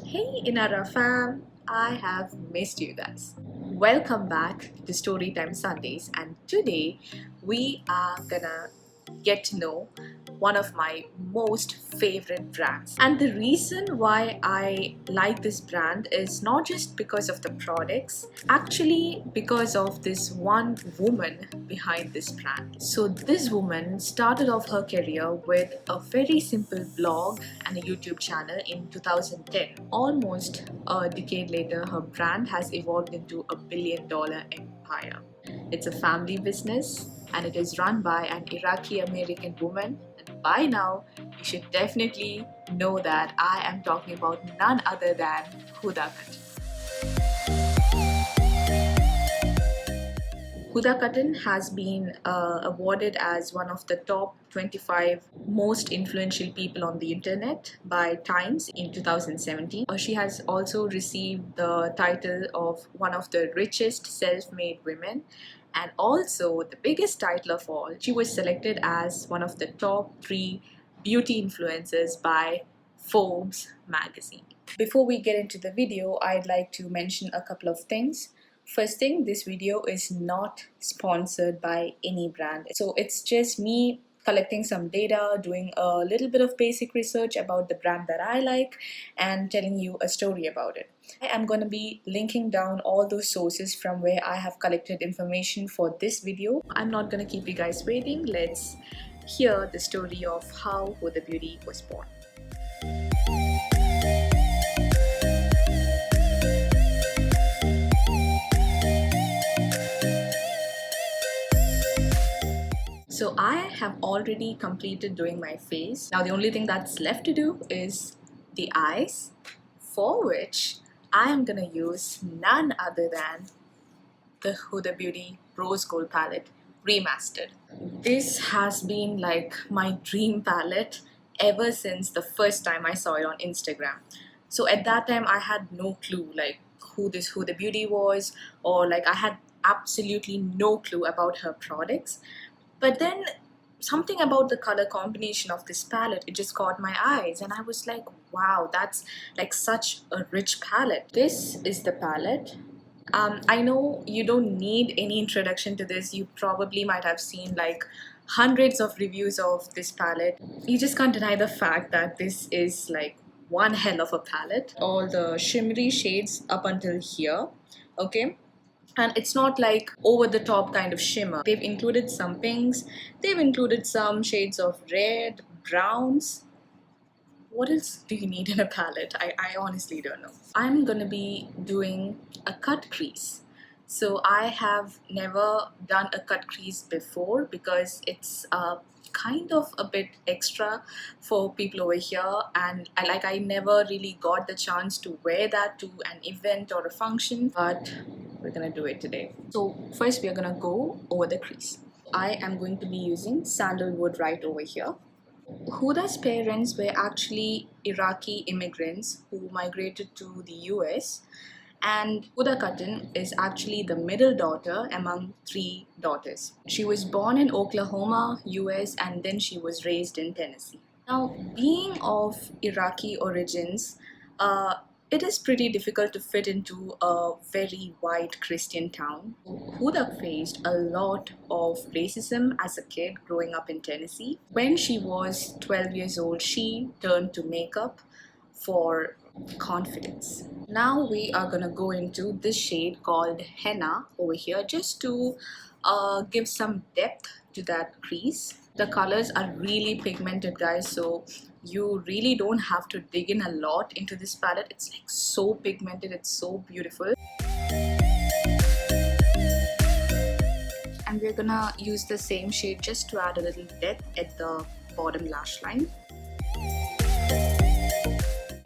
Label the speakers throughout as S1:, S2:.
S1: Hey INARA fam, I have missed you guys. Welcome back to Storytime Sundays, and today we are gonna get to know one of my most favorite brands. And the reason why I like this brand is not just because of the products, actually because of this one woman behind this brand. So this woman started off her career with a very simple blog and a YouTube channel in 2010. Almost a decade later, her brand has evolved into a billion-dollar empire. It's a family business and it is run by an Iraqi American woman. And by now, you should definitely know that I am talking about none other than Hudabeauty. Huda has been awarded as one of the top 25 most influential people on the internet by Times in 2017. She has also received the title of one of the richest self-made women, and also the biggest title of all, she was selected as one of the top 3 beauty influencers by Forbes magazine. Before we get into the video, I'd like to mention a couple of things. First thing, this video is not sponsored by any brand. So it's just me collecting some data, doing a little bit of basic research about the brand that I like, and telling you a story about it. I am going to be linking down all those sources from where I have collected information for this video. I'm not going to keep you guys waiting. Let's hear the story of how Huda Beauty was born. So I have already completed doing my face. Now the only thing that's left to do is the eyes, for which I am gonna use none other than the Huda Beauty Rosegold palette Remastered. This has been like my dream palette ever since the first time I saw it on Instagram. So at that time I had no clue like who this Huda Beauty was, or like I had absolutely no clue about her products. But then something about the color combination of this palette, it just caught my eyes, and I was like, wow, that's like such a rich palette. This is the palette. I know you don't need any introduction to this. You probably might have seen like hundreds of reviews of this palette. You just can't deny the fact that this is like one hell of a palette. All the shimmery shades up until here, okay? And it's not like over the top kind of shimmer. They've included some pinks, they've included some shades of red, browns. What else do you need in a palette? I honestly don't know. I'm gonna be doing a cut crease. So I have never done a cut crease before because it's kind of a bit extra for people over here, and I never really got the chance to wear that to an event or a function, but we're gonna do it today. So first we are gonna go over the crease. I am going to be using sandalwood right over here. Huda's parents were actually Iraqi immigrants who migrated to the US, and Huda is actually the middle daughter among 3 daughters. She was born in Oklahoma, US, and then she was raised in Tennessee. Now, being of Iraqi origins, it is pretty difficult to fit into a very white Christian town. Huda faced a lot of racism as a kid growing up in Tennessee. When she was 12 years old, she turned to makeup for confidence. Now we are gonna go into this shade called henna over here just to give some depth to that crease. The colors are really pigmented, guys, so you really don't have to dig in a lot into this palette. It's like so pigmented, it's so beautiful. And we're gonna use the same shade just to add a little depth at the bottom lash line.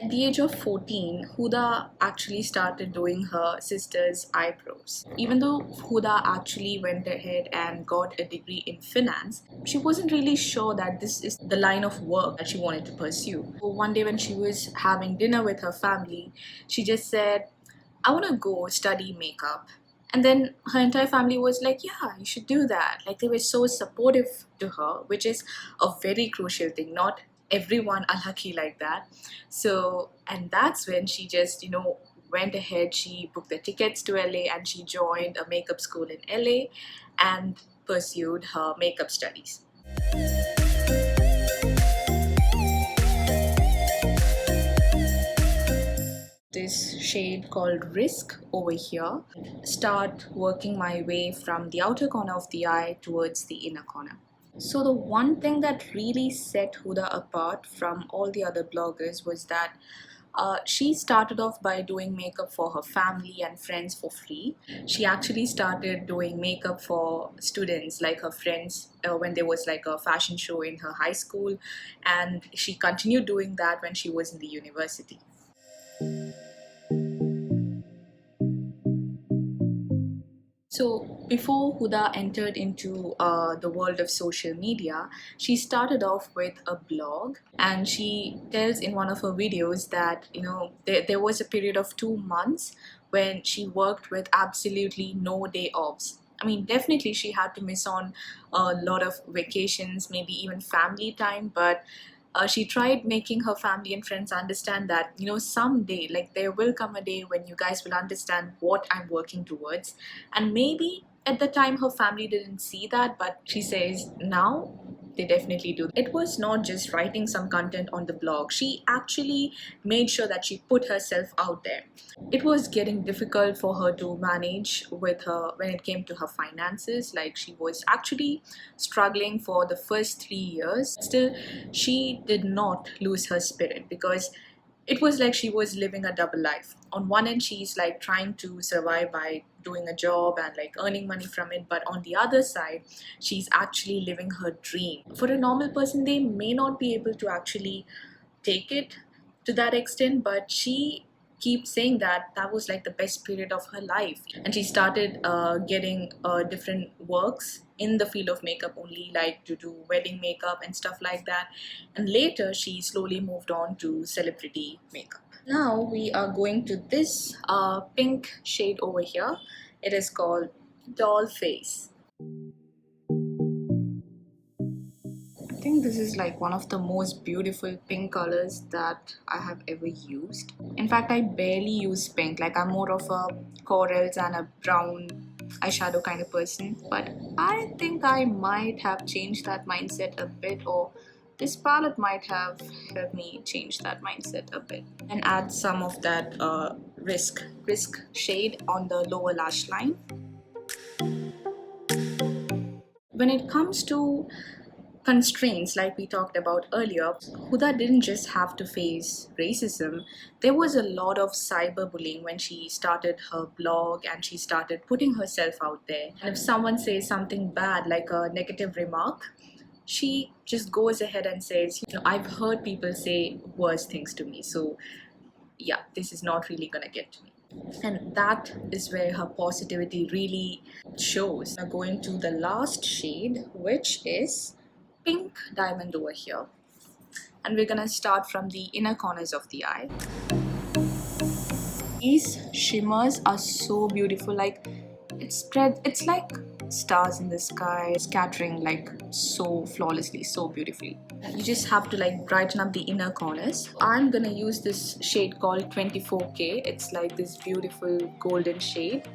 S1: At the age of 14, Huda actually started doing her sister's eyebrows. Even though Huda actually went ahead and got a degree in finance, she wasn't really sure that this is the line of work that she wanted to pursue. So one day when she was having dinner with her family, she just said, I want to go study makeup. And then her entire family was like, yeah, you should do that. Like, they were so supportive to her, which is a very crucial thing. Not everyone unlucky like that. So, and that's when she just, went ahead, she booked the tickets to LA and she joined a makeup school in LA and pursued her makeup studies. This shade called Risk over here. Start working my way from the outer corner of the eye towards the inner corner. So the one thing that really set Huda apart from all the other bloggers was that she started off by doing makeup for her family and friends for free. She actually started doing makeup for students, like her friends, when there was like a fashion show in her high school, and she continued doing that when she was in the university. So before Huda entered into the world of social media, she started off with a blog, and she tells in one of her videos that there was a period of 2 months when she worked with absolutely no day offs. I mean, definitely she had to miss on a lot of vacations, maybe even family time, but she tried making her family and friends understand that someday, like, there will come a day when you guys will understand what I'm working towards. And maybe at the time her family didn't see that, but she says now they definitely do. It was not just writing some content on the blog. She actually made sure that she put herself out there. It was getting difficult for her to manage with her when it came to her finances. Like, she was actually struggling for the first 3 years. Still, she did not lose her spirit, because it was like she was living a double life. On one end, she's like trying to survive by doing a job and like earning money from it, but on the other side, she's actually living her dream. For a normal person, they may not be able to actually take it to that extent, but she keeps saying that that was like the best period of her life. And she started getting different works in the field of makeup only, like to do wedding makeup and stuff like that. And later she slowly moved on to celebrity makeup. Now we are going to this pink shade over here. It is called Doll Face. I think this is like one of the most beautiful pink colors that I have ever used. In fact, I barely use pink. Like, I'm more of a corals and a brown eyeshadow kind of person. But I think I might have changed that mindset a bit, or this palette might have helped me change that mindset a bit. And add some of that risk shade on the lower lash line. When it comes to constraints, like we talked about earlier, Huda didn't just have to face racism. There was a lot of cyberbullying when she started her blog and she started putting herself out there. And if someone says something bad, like a negative remark, she just goes ahead and says, I've heard people say worse things to me, so yeah, this is not really gonna get to me. And that is where her positivity really shows. Now, going to the last shade, which is Pink Diamond over here, and we're gonna start from the inner corners of the eye. These shimmers are so beautiful. Like, it's like stars in the sky scattering like so flawlessly, so beautifully. You just have to like brighten up the inner corners. I'm gonna use this shade called 24K. It's like this beautiful golden shade.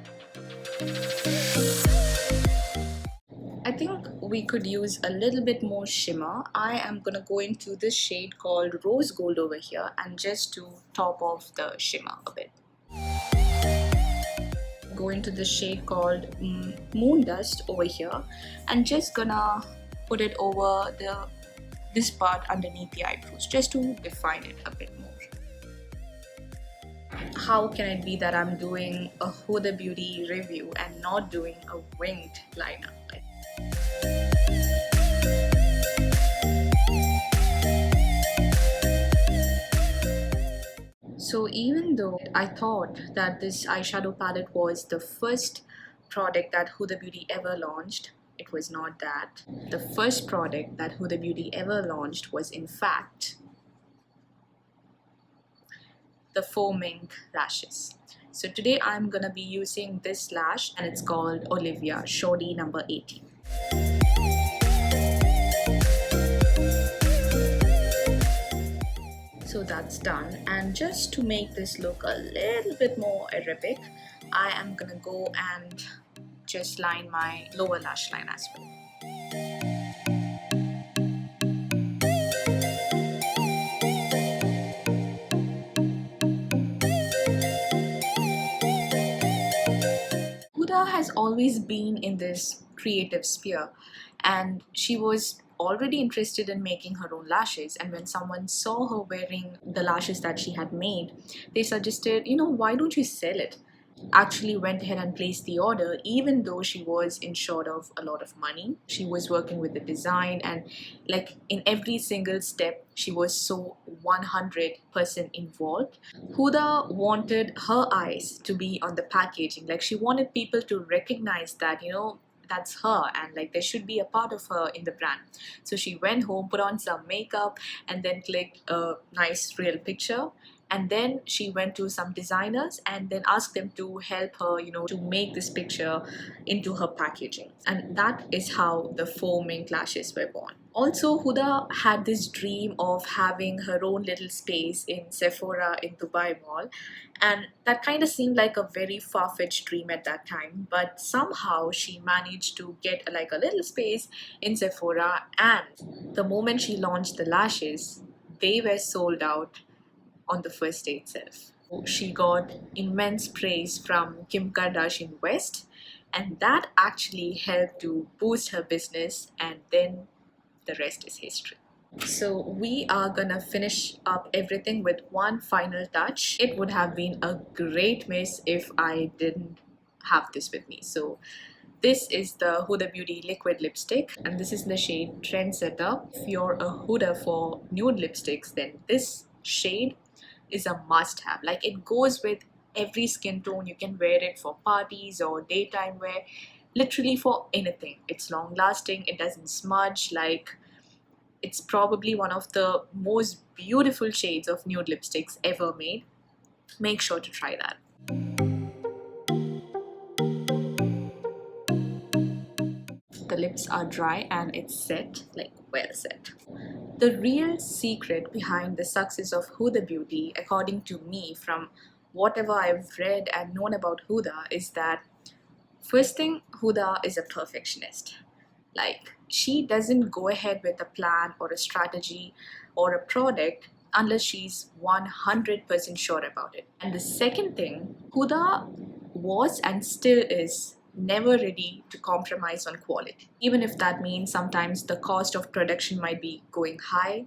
S1: I think we could use a little bit more shimmer. I am gonna go into this shade called Rosegold over here, and just to top off the shimmer a bit. Go into the shade called Moon Dust over here, and just gonna put it over this part underneath the eyebrows, just to define it a bit more. How can it be that I'm doing a Huda Beauty review and not doing a winged liner? So even though I thought that this eyeshadow palette was the first product that Huda Beauty ever launched, it was not that. The first product that Huda Beauty ever launched was in fact the Faux Mink lashes. So today I'm gonna be using this lash, and it's called Olivia Shortie number 18. So that's done, and just to make this look a little bit more Arabic, I am gonna go and just line my lower lash line as well. Huda has always been in this creative sphere, and she was already interested in making her own lashes. And when someone saw her wearing the lashes that she had made, they suggested, why don't you sell it? Actually went ahead and placed the order, even though she was in short of a lot of money. She was working with the design, and like in every single step she was so 100% involved. Huda wanted her eyes to be on the packaging, like she wanted people to recognize that that's her, and like there should be a part of her in the brand. So she went home, put on some makeup, and then clicked a nice real picture, and then she went to some designers and then asked them to help her to make this picture into her packaging. And that is how the Faux Mink lashes were born. Also, Huda had this dream of having her own little space in Sephora in Dubai Mall, and that kind of seemed like a very far-fetched dream at that time, but somehow she managed to get like a little space in Sephora, and the moment she launched the lashes, they were sold out on the first day itself. She got immense praise from Kim Kardashian West, and that actually helped to boost her business, and then the rest is history. So we are gonna finish up everything with one final touch. It would have been a great miss if I didn't have this with me. So this is the Huda Beauty liquid lipstick, and this is in the shade Trendsetter. If you're a Huda for nude lipsticks, then this shade is a must-have. Like, it goes with every skin tone. You can wear it for parties or daytime wear, literally for anything. It's long-lasting, it doesn't smudge. Like, it's probably one of the most beautiful shades of nude lipsticks ever made. Make sure to try that. The lips are dry and it's set, like well set. The real secret behind the success of Huda Beauty, according to me, from whatever I've read and known about Huda, is that first thing, Huda is a perfectionist. Like, she doesn't go ahead with a plan or a strategy or a product unless she's 100% sure about it. And the second thing, Huda was and still is never ready to compromise on quality. Even if that means sometimes the cost of production might be going high,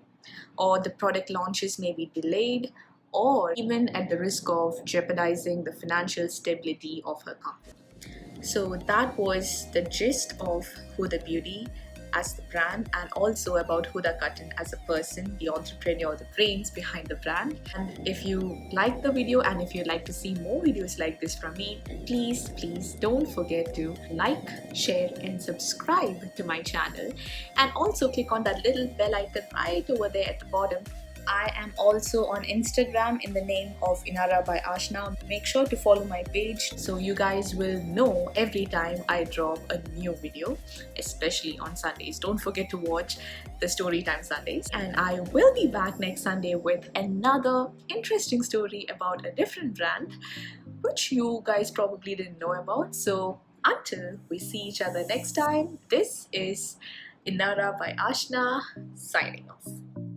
S1: or the product launches may be delayed, or even at the risk of jeopardizing the financial stability of her company. So that was the gist of Huda Beauty as the brand, and also about Huda Cotton as a person, the entrepreneur, the brains behind the brand. And if you like the video and if you'd like to see more videos like this from me, please don't forget to like, share and subscribe to my channel, and also click on that little bell icon right over there at the bottom. I am also on Instagram in the name of INARA by Ashna. Make sure to follow my page so you guys will know every time I drop a new video, especially on Sundays. Don't forget to watch the Storytime Sundays. And I will be back next Sunday with another interesting story about a different brand, which you guys probably didn't know about. So until we see each other next time, this is INARA by Ashna signing off.